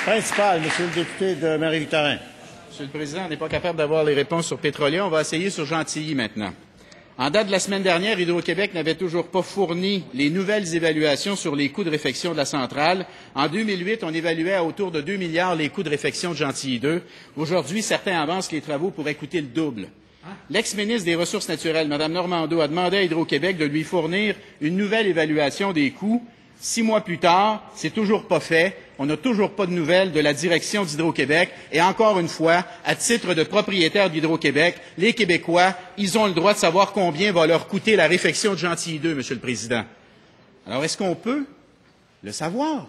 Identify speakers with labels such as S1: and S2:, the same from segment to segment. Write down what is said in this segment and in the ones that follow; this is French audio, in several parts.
S1: Principal, Monsieur le député de Marie-Victorin.
S2: Monsieur le Président, on n'est pas capable d'avoir les réponses sur Pétrolier. On va essayer sur Gentilly maintenant. En date de la semaine dernière, Hydro-Québec n'avait toujours pas fourni les nouvelles évaluations sur les coûts de réfection de la centrale. En 2008, on évaluait à autour de 2 milliards les coûts de réfection de Gentilly 2. Aujourd'hui, certains avancent que les travaux pourraient coûter le double. L'ex-ministre des Ressources naturelles, Mme Normando, a demandé à Hydro-Québec de lui fournir une nouvelle évaluation des coûts. 6 mois plus tard, c'est toujours pas fait. On n'a toujours pas de nouvelles de la direction d'Hydro-Québec. Et encore une fois, à titre de propriétaire d'Hydro-Québec, les Québécois, ils ont le droit de savoir combien va leur coûter la réfection de Gentilly 2, Monsieur le Président. Alors, est-ce qu'on peut le savoir,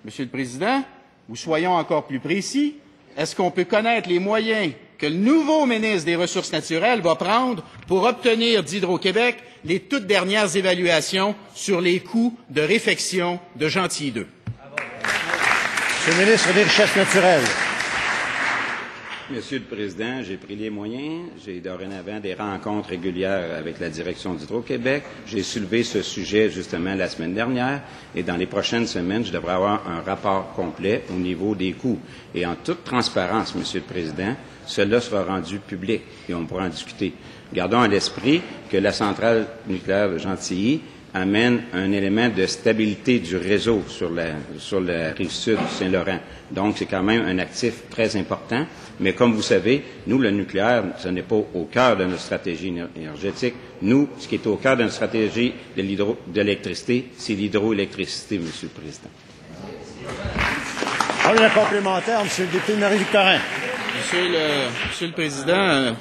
S2: Monsieur le Président? Ou soyons encore plus précis, est-ce qu'on peut connaître les moyens que le nouveau ministre des Ressources naturelles va prendre pour obtenir d'Hydro-Québec les toutes dernières évaluations sur les coûts de réfection de Gentilly 2?
S1: Monsieur le ministre des Richesses naturelles.
S3: Monsieur le Président, j'ai pris les moyens. J'ai dorénavant des rencontres régulières avec la direction d'Hydro-Québec. J'ai soulevé ce sujet justement la semaine dernière et dans les prochaines semaines, je devrais avoir un rapport complet au niveau des coûts. Et en toute transparence, Monsieur le Président, cela sera rendu public et on pourra en discuter. Gardons à l'esprit que la centrale nucléaire de Gentilly amène un élément de stabilité du réseau sur la rive sud du Saint-Laurent. Donc, c'est quand même un actif très important. Mais comme vous savez, nous, le nucléaire, ce n'est pas au cœur de notre stratégie énergétique. Nous, ce qui est au cœur de notre stratégie de l'électricité, c'est l'hydroélectricité, Monsieur le Président.
S1: Un complémentaire, Monsieur le député de Marie-Victorin.
S2: Monsieur le Président,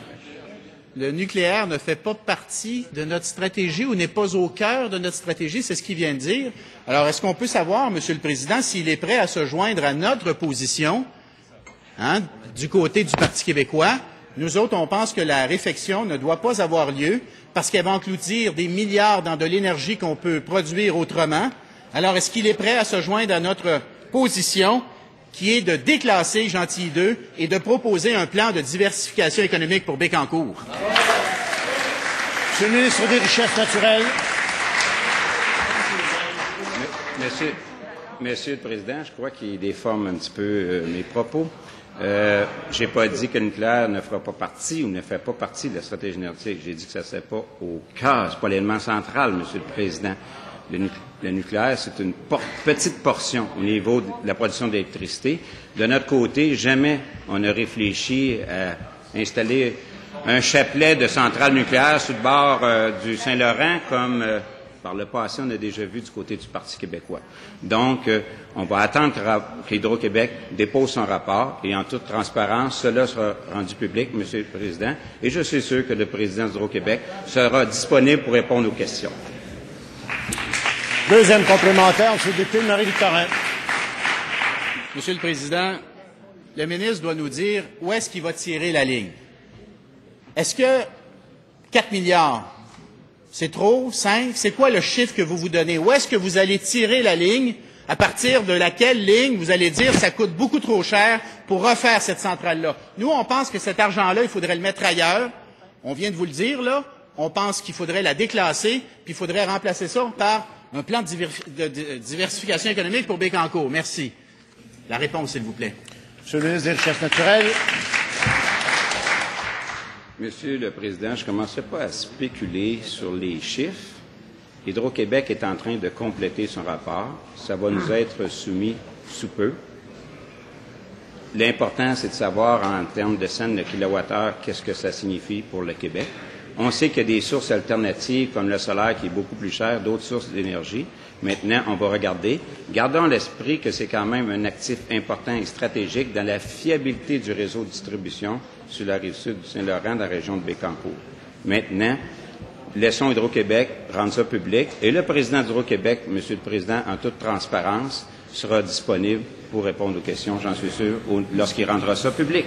S2: le nucléaire ne fait pas partie de notre stratégie ou n'est pas au cœur de notre stratégie, c'est ce qu'il vient de dire. Alors, est-ce qu'on peut savoir, Monsieur le Président, s'il est prêt à se joindre à notre position, du côté du Parti québécois? Nous autres, on pense que la réfection ne doit pas avoir lieu parce qu'elle va engloutir des milliards dans de l'énergie qu'on peut produire autrement. Alors, est-ce qu'il est prêt à se joindre à notre position qui est de déclasser Gentilly 2 et de proposer un plan de diversification économique pour Bécancour?
S1: Monsieur le ministre des Richesses naturelles.
S3: Monsieur le Président, je crois qu'il déforme un petit peu mes propos. Je n'ai pas dit que le nucléaire ne fera pas partie ou ne fait pas partie de la stratégie énergétique. J'ai dit que ça ne serait pas au cœur, ce n'est pas l'élément central, Monsieur le Président. Le nucléaire, c'est une petite portion au niveau de la production d'électricité. De notre côté, jamais on n'a réfléchi à installer un chapelet de centrales nucléaires sur le bord du Saint-Laurent comme par le passé on a déjà vu du côté du Parti québécois. Donc, on va attendre qu'Hydro-Québec dépose son rapport et en toute transparence, cela sera rendu public, Monsieur le Président, et je suis sûr que le président d'Hydro-Québec sera disponible pour répondre aux questions.
S1: Deuxième complémentaire, Monsieur le député de Marie-Victorin.
S2: Monsieur le Président, le ministre doit nous dire où est-ce qu'il va tirer la ligne. Est-ce que 4 milliards, c'est trop? 5? C'est quoi le chiffre que vous vous donnez? Où est-ce que vous allez tirer la ligne? À partir de laquelle ligne vous allez dire ça coûte beaucoup trop cher pour refaire cette centrale-là? Nous, on pense que cet argent-là, il faudrait le mettre ailleurs. On vient de vous le dire, là. On pense qu'il faudrait la déclasser, puis il faudrait remplacer ça par un plan de diversification économique pour Bécancour. Merci. La réponse, s'il vous plaît.
S1: Monsieur le ministre des Richesses naturelles.
S3: Monsieur le Président, je ne commencerai pas à spéculer sur les chiffres. Hydro-Québec est en train de compléter son rapport. Ça va nous être soumis sous peu. L'important, c'est de savoir en termes de cents de kilowattheure, qu'est-ce que ça signifie pour le Québec. On sait qu'il y a des sources alternatives comme le solaire qui est beaucoup plus cher, d'autres sources d'énergie. Maintenant, on va regarder. Gardons à l'esprit que c'est quand même un actif important et stratégique dans la fiabilité du réseau de distribution sur la rive sud du Saint-Laurent, dans la région de Bécancour. Maintenant, laissons Hydro-Québec rendre ça public et le président d'Hydro-Québec, Monsieur le Président, en toute transparence, sera disponible pour répondre aux questions, j'en suis sûr, lorsqu'il rendra ça public.